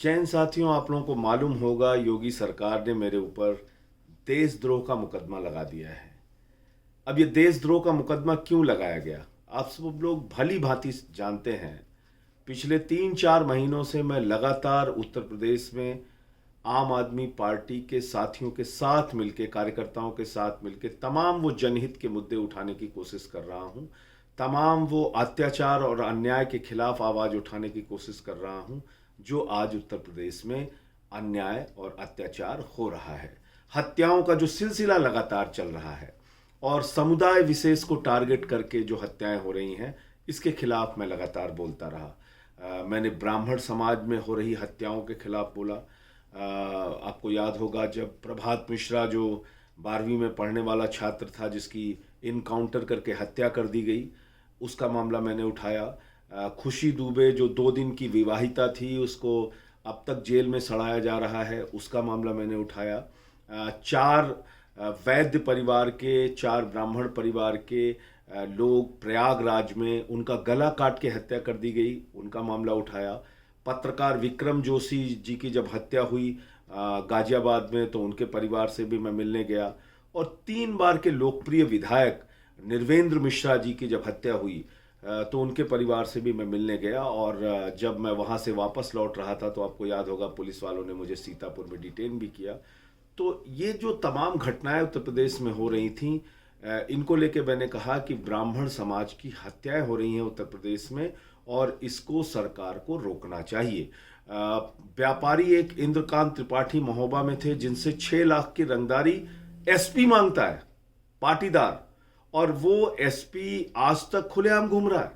जैन साथियों, आप लोगों को मालूम होगा योगी सरकार ने मेरे ऊपर देशद्रोह का मुकदमा लगा दिया है। अब ये देशद्रोह का मुकदमा क्यों लगाया गया, आप सब लोग भली भांति जानते हैं। पिछले 3-4 महीनों से मैं लगातार उत्तर प्रदेश में आम आदमी पार्टी के साथियों के साथ मिलकर, कार्यकर्ताओं के साथ मिलकर तमाम वो जनहित के मुद्दे उठाने की कोशिश कर रहा हूं। तमाम वो अत्याचार और अन्याय के खिलाफ आवाज उठाने की कोशिश कर रहा हूं जो आज उत्तर प्रदेश में अन्याय और अत्याचार हो रहा है। हत्याओं का जो सिलसिला लगातार चल रहा है और समुदाय विशेष को टारगेट करके जो हत्याएं हो रही हैं, इसके खिलाफ मैं लगातार बोलता रहा। मैंने ब्राह्मण समाज में हो रही हत्याओं के खिलाफ बोला। आपको याद होगा जब प्रभात मिश्रा जो 12वीं में पढ़ने वाला छात्र था जिसकी इनकाउंटर करके हत्या कर दी गई, उसका मामला मैंने उठाया। खुशी दुबे जो 2 दिन की विवाहिता थी, उसको अब तक जेल में सड़ाया जा रहा है, उसका मामला मैंने उठाया। 4 वैद्य परिवार के, 4 ब्राह्मण परिवार के लोग प्रयागराज में उनका गला काट के हत्या कर दी गई, उनका मामला उठाया। पत्रकार विक्रम जोशी जी की जब हत्या हुई गाजियाबाद में, तो उनके परिवार से भी मैं मिलने गया। और 3 बार के लोकप्रिय विधायक निर्वेंद्र मिश्रा जी की जब हत्या हुई तो उनके परिवार से भी मैं मिलने गया। और जब मैं वहाँ से वापस लौट रहा था तो आपको याद होगा पुलिस वालों ने मुझे सीतापुर में डिटेन भी किया। तो ये जो तमाम घटनाएं उत्तर प्रदेश में हो रही थीं, इनको लेके मैंने कहा कि ब्राह्मण समाज की हत्याएं हो रही हैं उत्तर प्रदेश में और इसको सरकार को रोकना चाहिए। व्यापारी एक इंद्रकांत त्रिपाठी महोबा में थे जिनसे 6 लाख की रंगदारी एसपी मांगता है, पाटीदार, और वो एसपी आज तक खुलेआम घूम रहा है।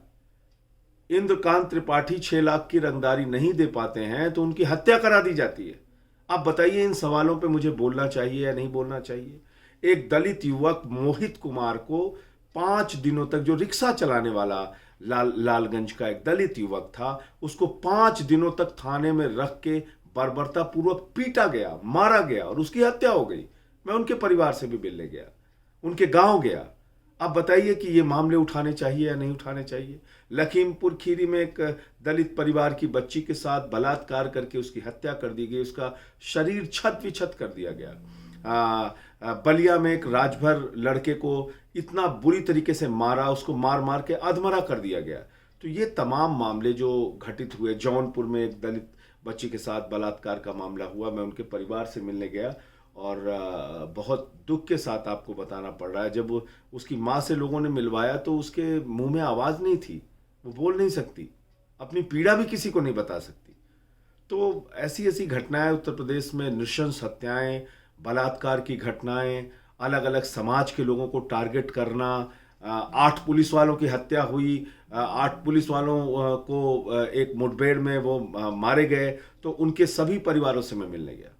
इंद्रकांत त्रिपाठी 6 लाख की रंगदारी नहीं दे पाते हैं तो उनकी हत्या करा दी जाती है। आप बताइए, इन सवालों पे मुझे बोलना चाहिए या नहीं बोलना चाहिए? एक दलित युवक मोहित कुमार को 5 दिनों तक, जो रिक्शा चलाने वाला लालगंज का एक दलित युवक था, उसको 5 दिनों तक थाने में रख के बर्बरता पूर्वक पीटा गया, मारा गया और उसकी हत्या हो गई। मैं उनके परिवार से भी मिलने गया, उनके गांव गया। आप बताइए कि ये मामले उठाने चाहिए या नहीं उठाने चाहिए? लखीमपुर खीरी में एक दलित परिवार की बच्ची के साथ बलात्कार करके उसकी हत्या कर दी गई, उसका शरीर छत विछत कर दिया गया। बलिया में एक राजभर लड़के को इतना बुरी तरीके से मारा, उसको मार मार के अधमरा कर दिया गया। तो ये तमाम मामले जो घटित हुए, जौनपुर में एक दलित बच्ची के साथ बलात्कार का मामला हुआ, मैं उनके परिवार से मिलने गया और बहुत दुख के साथ आपको बताना पड़ रहा है, जब उसकी माँ से लोगों ने मिलवाया तो उसके मुंह में आवाज़ नहीं थी, वो बोल नहीं सकती, अपनी पीड़ा भी किसी को नहीं बता सकती। तो ऐसी ऐसी घटनाएं उत्तर प्रदेश में, नृशंस हत्याएं, बलात्कार की घटनाएं, अलग अलग समाज के लोगों को टारगेट करना। 8 पुलिस वालों की हत्या हुई, 8 पुलिस वालों को एक मुठभेड़ में वो मारे गए, तो उनके सभी परिवारों से मैं मिलने गया।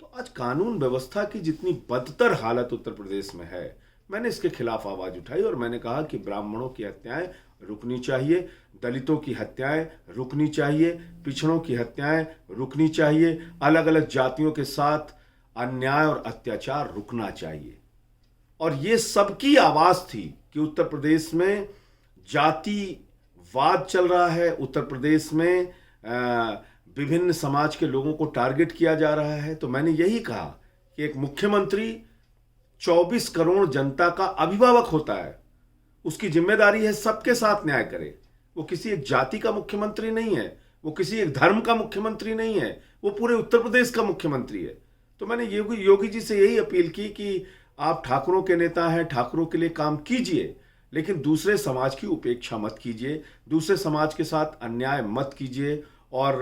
तो आज कानून व्यवस्था की जितनी बदतर हालत उत्तर प्रदेश में है, मैंने इसके खिलाफ आवाज उठाई और मैंने कहा कि ब्राह्मणों की हत्याएं रुकनी चाहिए, दलितों की हत्याएं रुकनी चाहिए, पिछड़ों की हत्याएं रुकनी चाहिए, अलग अलग जातियों के साथ अन्याय और अत्याचार रुकना चाहिए। और ये सबकी आवाज थी कि उत्तर प्रदेश में जातिवाद चल रहा है, उत्तर प्रदेश में विभिन्न समाज के लोगों को टारगेट किया जा रहा है। तो मैंने यही कहा कि एक मुख्यमंत्री 24 करोड़ जनता का अभिभावक होता है, उसकी जिम्मेदारी है सबके साथ न्याय करे। वो किसी एक जाति का मुख्यमंत्री नहीं है, वो किसी एक धर्म का मुख्यमंत्री नहीं है, वो पूरे उत्तर प्रदेश का मुख्यमंत्री है। तो मैंने योगी जी से यही अपील की कि आप ठाकुरों के नेता हैं, ठाकुरों के लिए काम कीजिए, लेकिन दूसरे समाज की उपेक्षा मत कीजिए, दूसरे समाज के साथ अन्याय मत कीजिए। और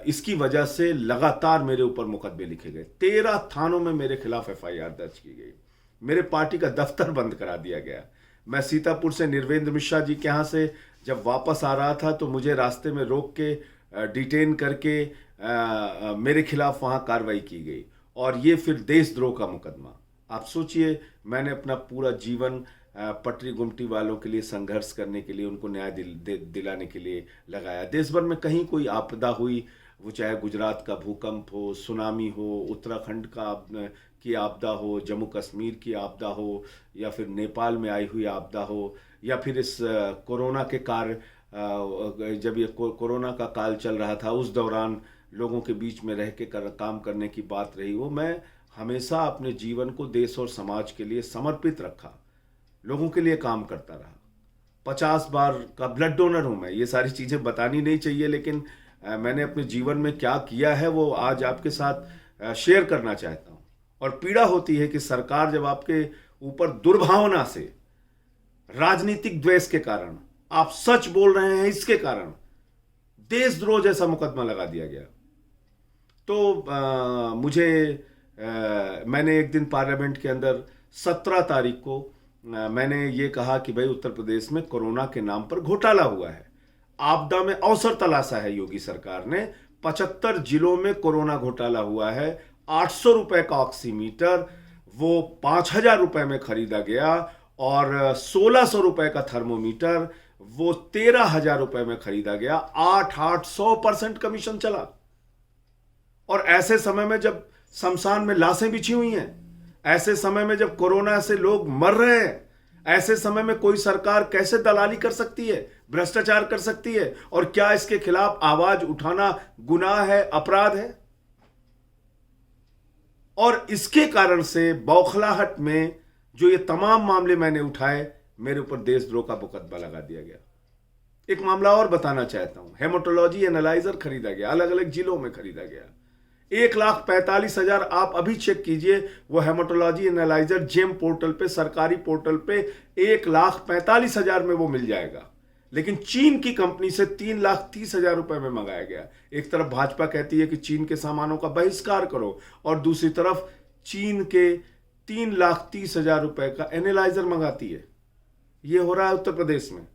इसकी वजह से लगातार मेरे ऊपर मुकदमे लिखे गए, 13 थानों में मेरे खिलाफ FIR दर्ज की गई, मेरे पार्टी का दफ्तर बंद करा दिया गया। मैं सीतापुर से निर्वेंद्र मिश्रा जी के यहाँ से जब वापस आ रहा था तो मुझे रास्ते में रोक के डिटेन करके मेरे खिलाफ वहाँ कार्रवाई की गई, और ये फिर देशद्रोह का मुकदमा। आप सोचिए, मैंने अपना पूरा जीवन पटरी गुमटी वालों के लिए संघर्ष करने के लिए, उनको न्याय दिलाने के लिए लगाया। देश भर में कहीं कोई आपदा हुई, वो चाहे गुजरात का भूकंप हो, सुनामी हो, उत्तराखंड की आपदा हो, जम्मू कश्मीर की आपदा हो, या फिर नेपाल में आई हुई आपदा हो, या फिर इस कोरोना के जब ये कोरोना का काल चल रहा था, उस दौरान लोगों के बीच में रह के काम करने की बात रही हो, मैं हमेशा अपने जीवन को देश और समाज के लिए समर्पित रखा, लोगों के लिए काम करता रहा। 50 बार का ब्लड डोनर हूं मैं। ये सारी चीज़ें बतानी नहीं चाहिए, लेकिन मैंने अपने जीवन में क्या किया है वो आज आपके साथ शेयर करना चाहता हूं। और पीड़ा होती है कि सरकार जब आपके ऊपर दुर्भावना से, राजनीतिक द्वेष के कारण, आप सच बोल रहे हैं इसके कारण देशद्रोह जैसा मुकदमा लगा दिया गया। तो मैंने एक दिन पार्लियामेंट के अंदर 17 तारीख को मैंने ये कहा कि भाई उत्तर प्रदेश में कोरोना के नाम पर घोटाला हुआ है, आपदा में अवसर तलाशा है योगी सरकार ने। 75 जिलों में कोरोना घोटाला हुआ है। 800 रुपए का ऑक्सीमीटर वो 5000 रुपए में खरीदा गया, और 1600 रुपए का थर्मोमीटर वो 13,000 रुपए में खरीदा गया। 800% कमीशन चला। और ऐसे समय में जब शमशान में लाशें बिछी हुई हैं, ऐसे समय में जब कोरोना से लोग मर रहे हैं, ऐसे समय में कोई सरकार कैसे दलाली कर सकती है, भ्रष्टाचार कर सकती है? और क्या इसके खिलाफ आवाज उठाना गुनाह है, अपराध है? और इसके कारण से बौखलाहट में जो ये तमाम मामले मैंने उठाए, मेरे ऊपर देशद्रोह का मुकदमा लगा दिया गया। एक मामला और बताना चाहता हूं। हेमाटोलॉजी एनालाइजर खरीदा गया, अलग अलग जिलों में खरीदा गया। 1,45,000, आप अभी चेक कीजिए वो हेमाटोलॉजी एनालाइजर जेम पोर्टल पे, सरकारी पोर्टल पे 1,45,000 में वो मिल जाएगा। लेकिन चीन की कंपनी से 3,30,000 रुपए में मंगाया गया। एक तरफ भाजपा कहती है कि चीन के सामानों का बहिष्कार करो, और दूसरी तरफ चीन के 3,30,000 रुपए का एनालाइजर मंगाती है। ये हो रहा है उत्तर प्रदेश में।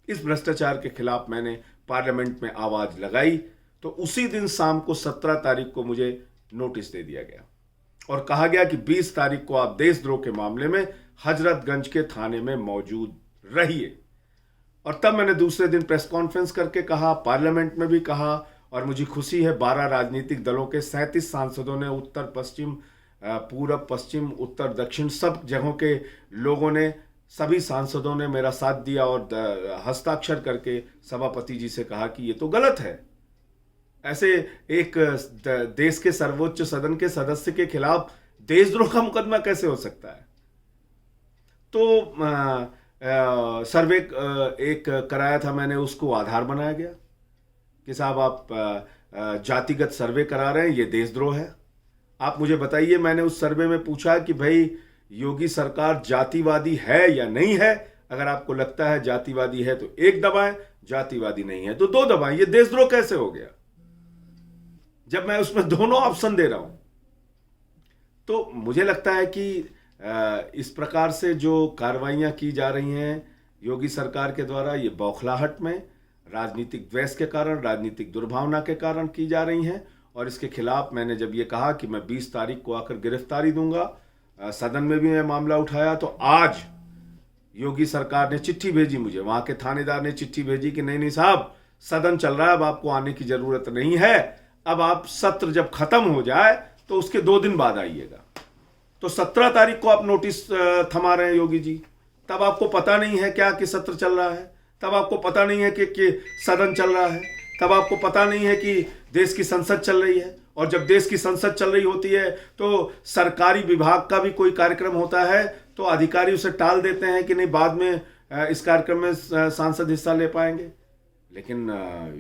इस भ्रष्टाचार के खिलाफ मैंने पार्लियामेंट में आवाज लगाई, तो उसी दिन शाम को 17 तारीख को मुझे नोटिस दे दिया गया और कहा गया कि 20 तारीख को आप देशद्रोह के मामले में हजरतगंज के थाने में मौजूद रहिए। और तब मैंने दूसरे दिन प्रेस कॉन्फ्रेंस करके कहा, पार्लियामेंट में भी कहा, और मुझे खुशी है 12 राजनीतिक दलों के 37 सांसदों ने, उत्तर पश्चिम, पूरब पश्चिम, उत्तर दक्षिण, सब जगहों के लोगों ने, सभी सांसदों ने मेरा साथ दिया और हस्ताक्षर करके सभापति जी से कहा कि ये तो गलत है। ऐसे एक देश के सर्वोच्च सदन के सदस्य के खिलाफ देशद्रोह का मुकदमा कैसे हो सकता है? तो सर्वे एक कराया था मैंने, उसको आधार बनाया गया कि साहब आप जातिगत सर्वे करा रहे हैं, ये देशद्रोह है। आप मुझे बताइए, मैंने उस सर्वे में पूछा कि भाई योगी सरकार जातिवादी है या नहीं है? अगर आपको लगता है जातिवादी है तो 1 दबाएं, जातिवादी नहीं है तो 2 दबाएं। ये देशद्रोह कैसे हो गया जब मैं उसमें दोनों ऑप्शन दे रहा हूं? तो मुझे लगता है कि इस प्रकार से जो कार्रवाइयां की जा रही हैं योगी सरकार के द्वारा, ये बौखलाहट में, राजनीतिक द्वेष के कारण, राजनीतिक दुर्भावना के कारण की जा रही हैं। और इसके खिलाफ मैंने जब ये कहा कि मैं 20 तारीख को आकर गिरफ्तारी दूंगा, सदन में भी मैं मामला उठाया, तो आज योगी सरकार ने चिट्ठी भेजी मुझे, वहां के थानेदार ने चिट्ठी भेजी कि नहीं साहब, सदन चल रहा है, अब आपको आने की जरूरत नहीं है, अब आप सत्र जब खत्म हो जाए तो उसके 2 दिन बाद आइएगा। तो 17 तारीख को आप नोटिस थमा रहे हैं योगी जी, तब आपको पता नहीं है क्या कि सत्र चल रहा है? तब आपको पता नहीं है कि सदन चल रहा है? तब आपको पता नहीं है कि देश की संसद चल रही है? और जब देश की संसद चल रही होती है तो सरकारी विभाग का भी कोई कार्यक्रम होता है तो अधिकारी उसे टाल देते हैं कि नहीं, बाद में इस कार्यक्रम में सांसद हिस्सा ले पाएंगे। लेकिन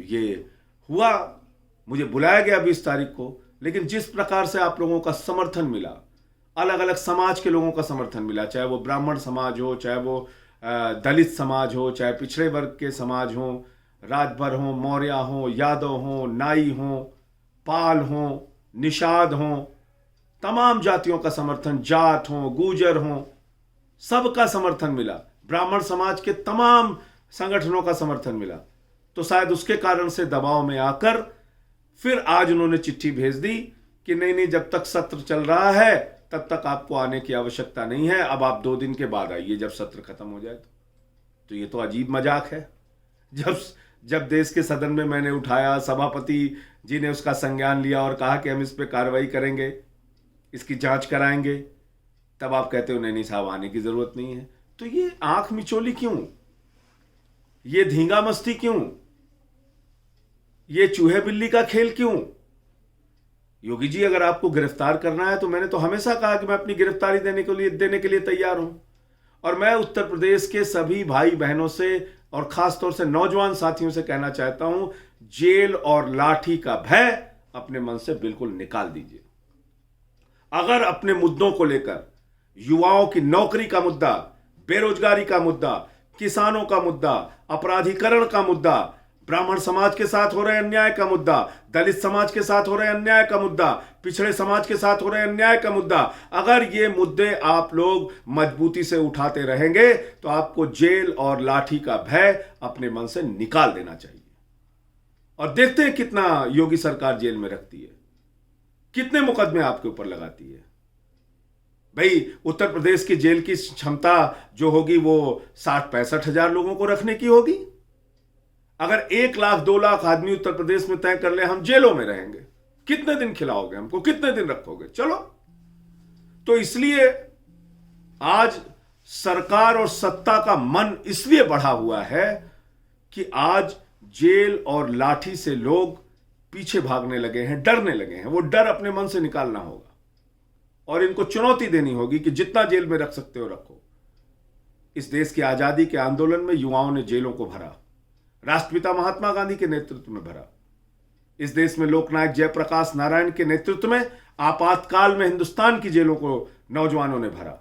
ये हुआ, मुझे बुलाया गया 20 तारीख को, लेकिन जिस प्रकार से आप लोगों का समर्थन मिला, अलग अलग समाज के लोगों का समर्थन मिला, चाहे वो ब्राह्मण समाज हो, चाहे वो दलित समाज हो, चाहे पिछड़े वर्ग के समाज हो, राजभर हो, मौर्य हो, यादव हो, नाई हो, पाल हो, निषाद हो, तमाम जातियों का समर्थन, जाट हो, गुर्जर हो, सबका समर्थन मिला, ब्राह्मण समाज के तमाम संगठनों का समर्थन मिला। तो शायद उसके कारण से दबाव में आकर फिर आज उन्होंने चिट्ठी भेज दी कि नहीं, जब तक सत्र चल रहा है तब तक आपको आने की आवश्यकता नहीं है, अब आप 2 दिन के बाद आइए जब सत्र खत्म हो जाए। तो ये तो अजीब मजाक है। जब देश के सदन में मैंने उठाया, सभापति जी ने उसका संज्ञान लिया और कहा कि हम इस पे कार्रवाई करेंगे, इसकी जांच कराएंगे, तब आप कहते हो नहीं साहब, आने की जरूरत नहीं है। तो ये आंख मिचोली क्यों? ये धींगा मस्ती क्यों? ये चूहे बिल्ली का खेल क्यों? योगी जी, अगर आपको गिरफ्तार करना है तो मैंने तो हमेशा कहा कि मैं अपनी गिरफ्तारी देने के लिए तैयार हूं। और मैं उत्तर प्रदेश के सभी भाई बहनों से और खासतौर से नौजवान साथियों से कहना चाहता हूं, जेल और लाठी का भय अपने मन से बिल्कुल निकाल दीजिए। अगर अपने मुद्दों को लेकर, युवाओं की नौकरी का मुद्दा, बेरोजगारी का मुद्दा, किसानों का मुद्दा, अपराधीकरण का मुद्दा, ब्राह्मण समाज के साथ हो रहे अन्याय का मुद्दा, दलित समाज के साथ हो रहे अन्याय का मुद्दा, पिछड़े समाज के साथ हो रहे अन्याय का मुद्दा, अगर ये मुद्दे आप लोग मजबूती से उठाते रहेंगे तो आपको जेल और लाठी का भय अपने मन से निकाल देना चाहिए। और देखते हैं कितना योगी सरकार जेल में रखती है, कितने मुकदमे आपके ऊपर लगाती है। भाई, उत्तर प्रदेश की जेल की क्षमता जो होगी वो 60-65 हजार लोगों को रखने की होगी। अगर 1 लाख 2 लाख आदमी उत्तर प्रदेश में तय कर ले हम जेलों में रहेंगे, कितने दिन खिलाओगे हमको, कितने दिन रखोगे? चलो, तो इसलिए आज सरकार और सत्ता का मन इसलिए बढ़ा हुआ है कि आज जेल और लाठी से लोग पीछे भागने लगे हैं, डरने लगे हैं। वो डर अपने मन से निकालना होगा और इनको चुनौती देनी होगी कि जितना जेल में रख सकते हो रखो। इस देश की आजादी के आंदोलन में युवाओं ने जेलों को भरा, राष्ट्रपिता महात्मा गांधी के नेतृत्व में भरा। इस देश में लोकनायक जयप्रकाश नारायण के नेतृत्व में आपातकाल में हिंदुस्तान की जेलों को नौजवानों ने भरा।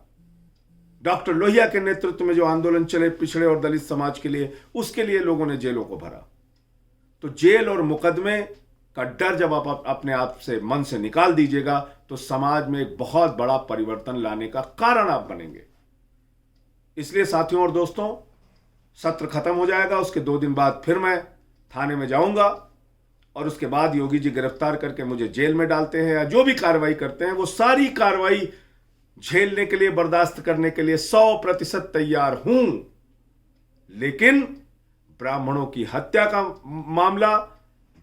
डॉक्टर लोहिया के नेतृत्व में जो आंदोलन चले पिछड़े और दलित समाज के लिए, उसके लिए लोगों ने जेलों को भरा। तो जेल और मुकदमे का डर जब आप अपने आप से मन से निकाल दीजिएगा तो समाज में एक बहुत बड़ा परिवर्तन लाने का कारण आप बनेंगे। इसलिए साथियों और दोस्तों, सत्र खत्म हो जाएगा, उसके 2 दिन बाद फिर मैं थाने में जाऊंगा और उसके बाद योगी जी गिरफ्तार करके मुझे जेल में डालते हैं या जो भी कार्रवाई करते हैं, वो सारी कार्रवाई झेलने के लिए, बर्दाश्त करने के लिए 100% तैयार हूं। लेकिन ब्राह्मणों की हत्या का मामला,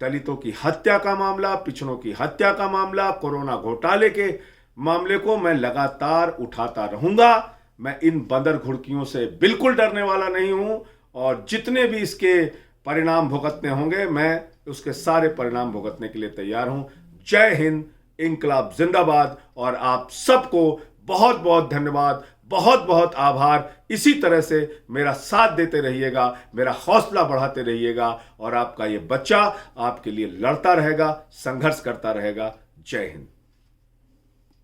दलितों की हत्या का मामला, पिछड़ों की हत्या का मामला, कोरोना घोटाले के मामले को मैं लगातार उठाता रहूंगा। मैं इन बंदर घुड़कियों से बिल्कुल डरने वाला नहीं हूं और जितने भी इसके परिणाम भुगतने होंगे, मैं उसके सारे परिणाम भुगतने के लिए तैयार हूं। जय हिंद, इंकलाब जिंदाबाद। और आप सबको बहुत बहुत धन्यवाद, बहुत बहुत आभार। इसी तरह से मेरा साथ देते रहिएगा, मेरा हौसला बढ़ाते रहिएगा और आपका ये बच्चा आपके लिए लड़ता रहेगा, संघर्ष करता रहेगा। जय हिंद।